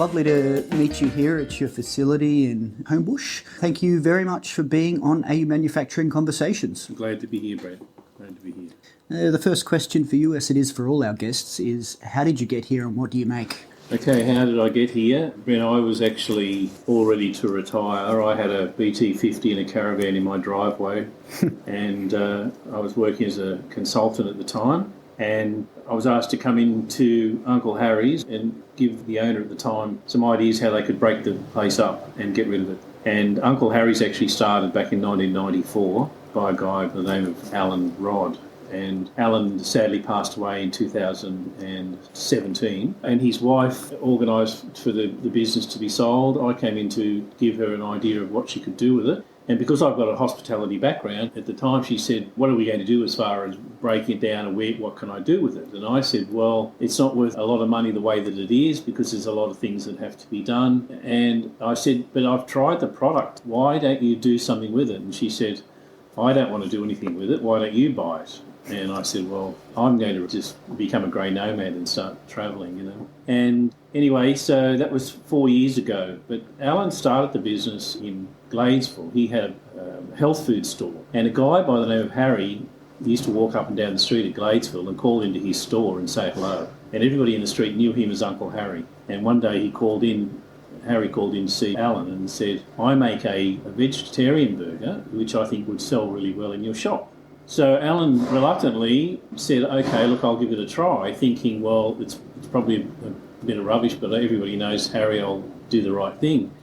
lovely to meet you here at your facility in Homebush. Thank you very much for being on AU Manufacturing Conversations. I'm glad to be here, Brent. Glad to be here. The first question for you, as it is for all our guests, is how did you get here and what do you make? Okay, how did I get here? Brent, I was actually all ready to retire. I had a BT50 and a caravan in my driveway and I was working as a consultant at the time, and I was asked to come into Uncle Harry's and give the owner at the time some ideas how they could break the place up and get rid of it. And Uncle Harry's actually started back in 1994 by a guy by the name of Alan Rodd. And Alan sadly passed away in 2017. And his wife organised for the business to be sold. I came in to give her an idea of what she could do with it. And because I've got a hospitality background, at the time she said, what are we going to do as far as breaking it down and what can I do with it? And I said, well, it's not worth a lot of money the way that it is because there's a lot of things that have to be done. And I said, but I've tried the product. Why don't you do something with it? And she said, I don't want to do anything with it. Why don't you buy it? And I said, well, I'm going to just become a grey nomad and start travelling, you know. And anyway, so that was 4 years ago. But Alan started the business in Gladesville. He had a health food store. And a guy by the name of Harry used to walk up and down the street at Gladesville and call into his store and say hello. And everybody in the street knew him as Uncle Harry. And one day Harry called in to see Alan and said, I make a vegetarian burger, which I think would sell really well in your shop. So Alan reluctantly said, okay, look, I'll give it a try, thinking, well, it's probably a bit of rubbish, but everybody knows Harry, I'll do the right thing.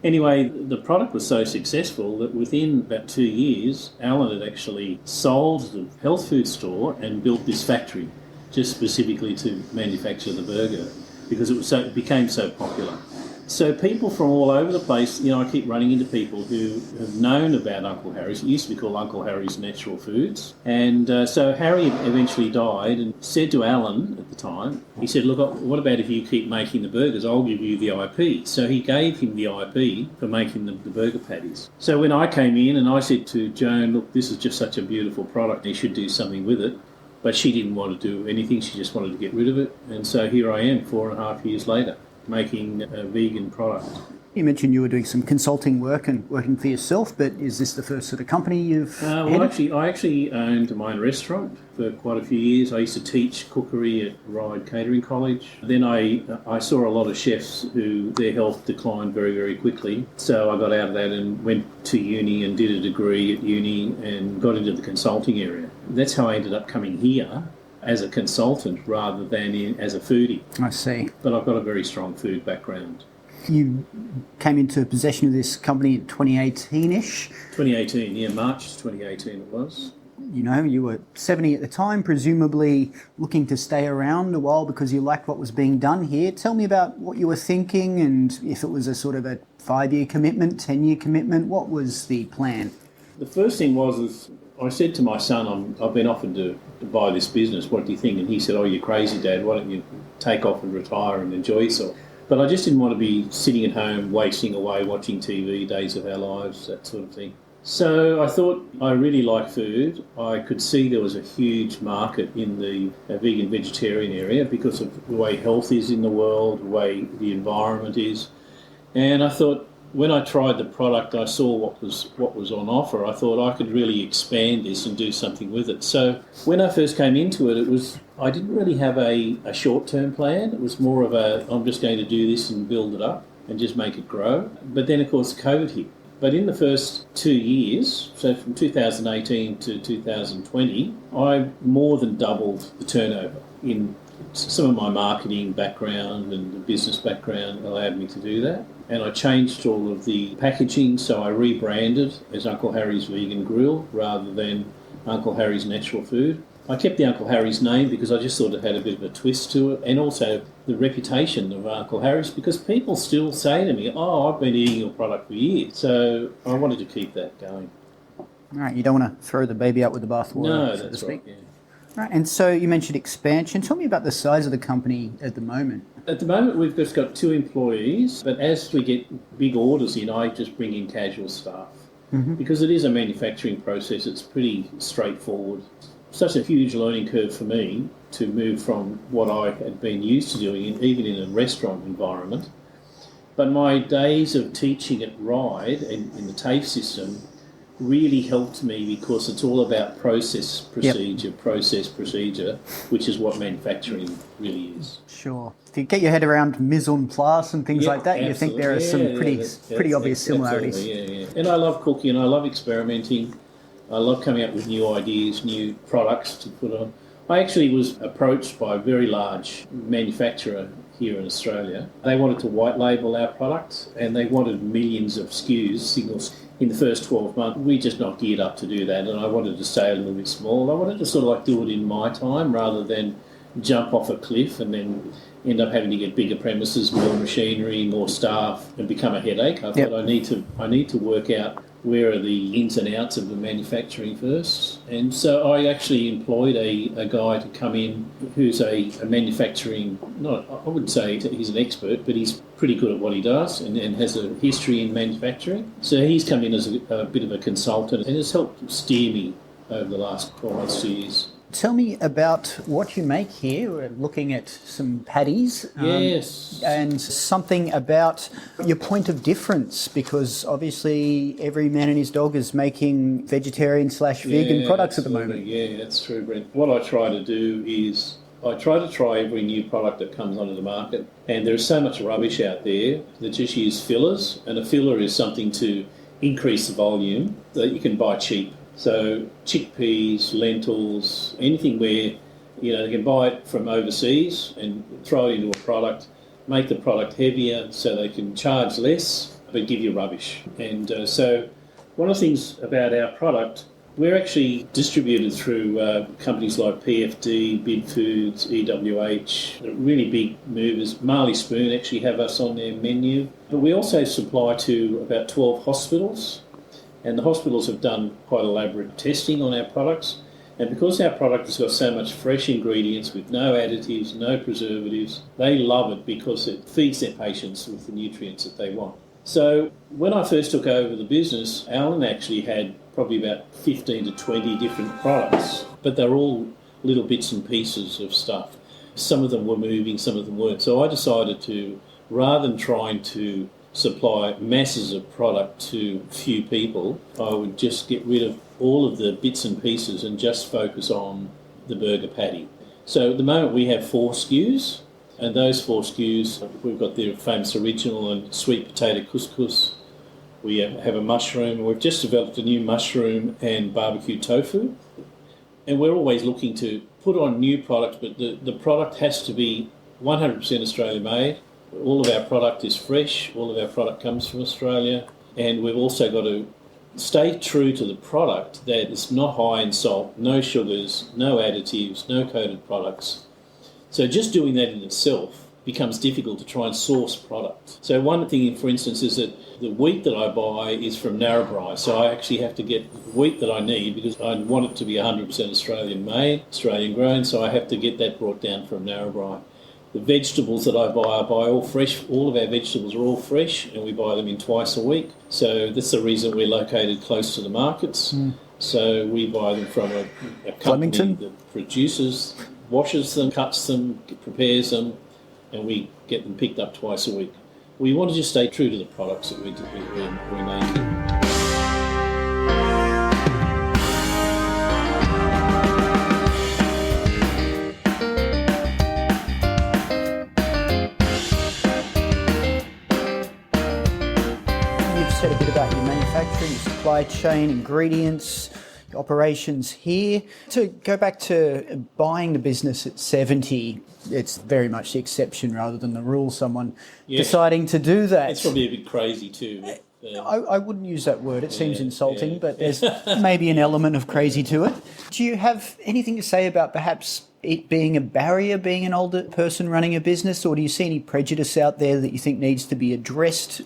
Anyway, the product was so successful that within about 2 years, Alan had actually sold the health food store and built this factory just specifically to manufacture the burger because it became so popular. So people from all over the place, you know, I keep running into people who have known about Uncle Harry's. It used to be called Uncle Harry's Natural Foods. And so Harry eventually died and said to Alan at the time, he said, look, what about if you keep making the burgers? I'll give you the IP. So he gave him the IP for making the burger patties. So when I came in and I said to Joan, look, this is just such a beautiful product, you should do something with it. But she didn't want to do anything, she just wanted to get rid of it. And so here I am 4.5 years later, making a vegan product. You mentioned you were doing some consulting work and working for yourself, but is this the first sort of company you've Well, I actually owned my own restaurant for quite a few years. I used to teach cookery at Ryde Catering College. Then I saw a lot of chefs who their health declined very, very quickly. So I got out of that and went to uni and did a degree at uni and got into the consulting area. That's how I ended up coming here as a consultant rather than as a foodie. I see. But I've got a very strong food background. You came into possession of this company in 2018-ish. 2018, yeah, March 2018 it was. You know, you were 70 at the time, presumably looking to stay around a while because you liked what was being done here. Tell me about what you were thinking and if it was a sort of a 5-year commitment, 10-year commitment. What was the plan? The first thing was I said to my son, I've been offered to buy this business, what do you think? And he said, oh, you're crazy, Dad, why don't you take off and retire and enjoy yourself? But I just didn't want to be sitting at home wasting away watching TV, Days of Our Lives, that sort of thing. So I thought I really like food. I could see there was a huge market in the vegan vegetarian area because of the way health is in the world, the way the environment is. And I thought, when I tried the product, I saw what was on offer. I thought I could really expand this and do something with it. So when I first came into it, I didn't really have a short-term plan. It was more of I'm just going to do this and build it up and just make it grow. But then, of course, COVID hit. But in the first 2 years, so from 2018 to 2020, I more than doubled the turnover. In some of my marketing background and the business background allowed me to do that. And I changed all of the packaging, so I rebranded as Uncle Harry's Vegan Grill rather than Uncle Harry's Natural Food. I kept the Uncle Harry's name because I just thought it had a bit of a twist to it, and also the reputation of Uncle Harry's, because people still say to me, oh, I've been eating your product for years. So I wanted to keep that going. All right, you don't want to throw the baby out with the bathwater, no, so to speak. Right, yeah. Right, and so you mentioned expansion. Tell me about the size of the company at the moment. At the moment, we've just got 2 employees, but as we get big orders in, I just bring in casual staff. Mm-hmm. Because it is a manufacturing process, it's pretty straightforward. Such a huge learning curve for me to move from what I had been used to doing, even in a restaurant environment, But my days of teaching at Ryde in the TAFE system really helped me because it's all about process procedure, which is what manufacturing really is. Sure. If you get your head around mise en place and things like that, absolutely. you think there are some pretty obvious similarities. Absolutely, yeah. And I love cooking and I love experimenting. I love coming up with new ideas, new products to put on. I actually was approached by a very large manufacturer here in Australia. They wanted to white label our products and they wanted millions of SKUs, signals, in the first 12 months. We're just not geared up to do that, and I wanted to stay a little bit small. I wanted to sort of like do it in my time rather than jump off a cliff and then end up having to get bigger premises, more machinery, more staff, and become a headache. I thought I need to work out where are the ins and outs of the manufacturing first. And so I actually employed a guy to come in who's a manufacturing, I wouldn't say he's an expert, but he's pretty good at what he does and has a history in manufacturing. So he's come in as a bit of a consultant and has helped steer me over the last 12 months, 2 years. Tell me about what you make here. We're looking at some patties. Yes. And something about your point of difference, because obviously every man and his dog is making vegetarian/vegan products at the moment. Yeah, that's true, Brent. What I try to do is I try every new product that comes onto the market, and there's so much rubbish out there that just use fillers, and a filler is something to increase the volume that you can buy cheap. So chickpeas, lentils, anything where, they can buy it from overseas and throw it into a product, make the product heavier so they can charge less but give you rubbish. And so one of the things about our product, we're actually distributed through companies like PFD, Bid Foods, EWH, really big movers. Marley Spoon actually have us on their menu. But we also supply to about 12 hospitals. And the hospitals have done quite elaborate testing on our products. And because our product has got so much fresh ingredients with no additives, no preservatives, they love it because it feeds their patients with the nutrients that they want. So when I first took over the business, Alan actually had probably about 15 to 20 different products, but they're all little bits and pieces of stuff. Some of them were moving, some of them weren't. So I decided to, rather than trying to supply masses of product to few people, I would just get rid of all of the bits and pieces and just focus on the burger patty. So at the moment we have 4 SKUs, and those 4 SKUs, we've got the famous original and sweet potato couscous. We have a mushroom. We've just developed a new mushroom and barbecue tofu. And we're always looking to put on new products, but the product has to be 100% Australian made. All of our product is fresh, all of our product comes from Australia, and we've also got to stay true to the product that it's not high in salt, no sugars, no additives, no coated products. So just doing that in itself becomes difficult to try and source product. So one thing, for instance, is that the wheat that I buy is from Narrabri, so I actually have to get the wheat that I need because I want it to be 100% Australian made, Australian grown, so I have to get that brought down from Narrabri. The vegetables that I buy all fresh. All of our vegetables are all fresh, and we buy them in twice a week. So that's the reason we're located close to the markets. So we buy them from a company Flemington? that produces, washes them, cuts them, prepares them, and we get them picked up twice a week. We want to just stay true to the products that we're making. Said a bit about your manufacturing, your supply chain, ingredients, your operations here. To go back to buying the business at 70, it's very much the exception rather than the rule, someone deciding to do that. It's probably a bit crazy too. I wouldn't use that word, it seems insulting, but there's maybe an element of crazy to it. Do you have anything to say about perhaps it being a barrier, being an older person running a business, or do you see any prejudice out there that you think needs to be addressed?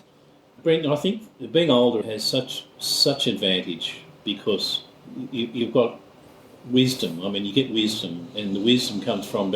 Brent, I think being older has such advantage because you've got wisdom. I mean, you get wisdom, and the wisdom comes from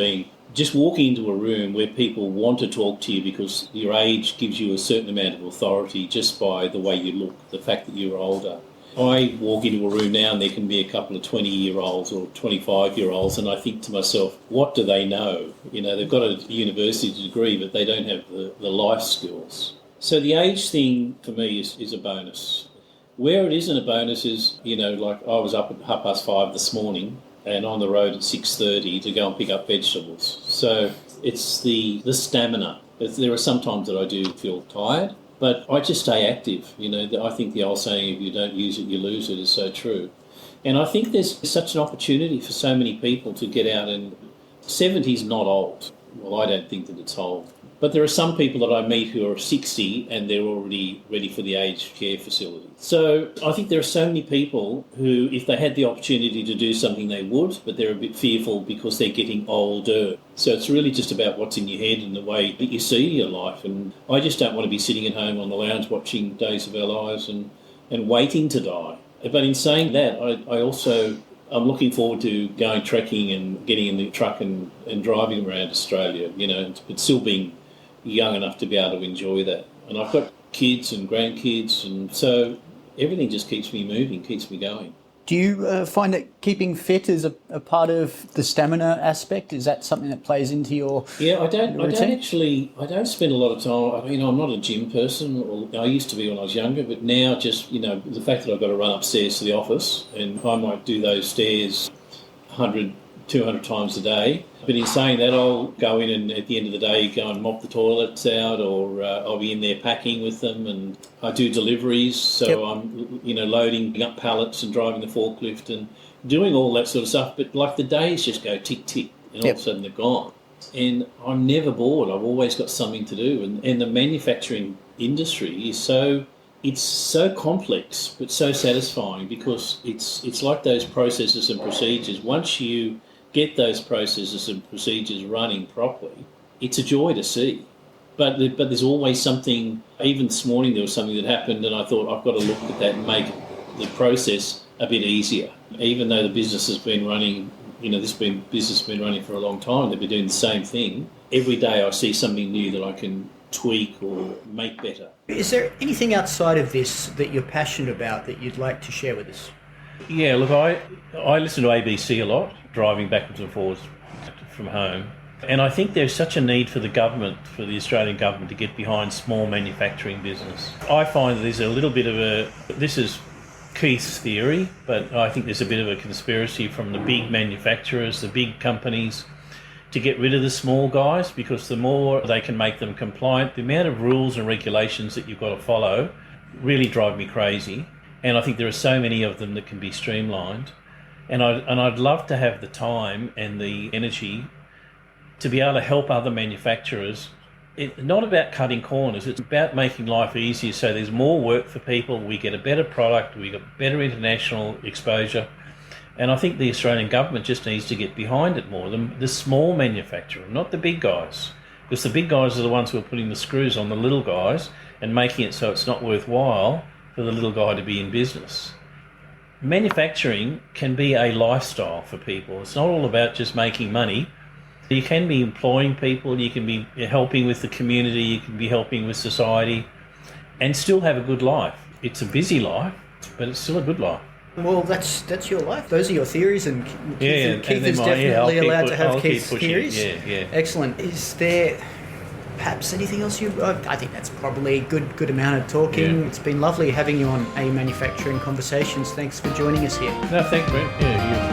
just walking into a room where people want to talk to you because your age gives you a certain amount of authority just by the way you look, the fact that you're older. I walk into a room now and there can be a couple of 20-year-olds or 25-year-olds, and I think to myself, what do they know? They've got a university degree, but they don't have the life skills. So the age thing for me is a bonus. Where it isn't a bonus is, like I was up at 5:30 this morning and on the road at 6:30 to go and pick up vegetables. So it's the stamina. There are some times that I do feel tired, but I just stay active. I think the old saying, if you don't use it, you lose it, is so true. And I think there's such an opportunity for so many people to get out, and 70 is not old. Well, I don't think that it's old. But there are some people that I meet who are 60 and they're already ready for the aged care facility. So I think there are so many people who, if they had the opportunity to do something, they would, but they're a bit fearful because they're getting older. So it's really just about what's in your head and the way that you see your life. And I just don't want to be sitting at home on the lounge watching Days of Our Lives and waiting to die. But in saying that, I'm looking forward to going trekking and getting in the truck and driving around Australia, but still being young enough to be able to enjoy that. And I've got kids and grandkids, and so everything just keeps me moving, keeps me going. Do you find that keeping fit is a part of the stamina aspect? Is that something that plays into your I don't routine? I don't spend a lot of time. I'm not a gym person. Or I used to be when I was younger, but now just the fact that I've got to run upstairs to the office, and I might do those stairs 100, 200 times a day. But in saying that, I'll go in and at the end of the day go and mop the toilets out, or I'll be in there packing with them, and I do deliveries. So Yep. I'm loading up pallets and driving the forklift and doing all that sort of stuff. But like the days just go tick tick, and all of a sudden they're gone. And I'm never bored. I've always got something to do. And the manufacturing industry is so complex but so satisfying, because it's like those processes and procedures. Once you get those processes and procedures running properly, it's a joy to see. But there's always something. Even this morning there was something that happened, and I thought, I've got to look at that and make the process a bit easier. Even though the business has been running, business has been running for a long time, they've been doing the same thing. Every day I see something new that I can tweak or make better. Is there anything outside of this that you're passionate about that you'd like to share with us? Yeah, look, I listen to ABC a lot, driving backwards and forwards from home. And I think there's such a need for the Australian government to get behind small manufacturing business. I find that there's a little bit of this is Keith's theory, but I think there's a bit of a conspiracy from the big manufacturers, the big companies, to get rid of the small guys, because the more they can make them compliant, the amount of rules and regulations that you've got to follow really drive me crazy. And I think there are so many of them that can be streamlined. And I'd love to have the time and the energy to be able to help other manufacturers. It's not about cutting corners, it's about making life easier so there's more work for people, we get a better product, we get better international exposure. And I think the Australian government just needs to get behind it more, the small manufacturer, not the big guys. Because the big guys are the ones who are putting the screws on the little guys and making it so it's not worthwhile for the little guy to be in business. Manufacturing can be a lifestyle for people. It's not all about just making money. You can be employing people, you can be helping with the community, you can be helping with society, and still have a good life. It's a busy life, but it's still a good life. Well, that's your life. Those are your theories, and Keith is I'll definitely allowed to have I'll Keith's keep pushing. theories. Yeah. Excellent. Is there perhaps anything else I think that's probably a good amount of talking. Yeah. It's been lovely having you on A Manufacturing Conversations. Thanks for joining us here. No, thanks, Brent. Yeah,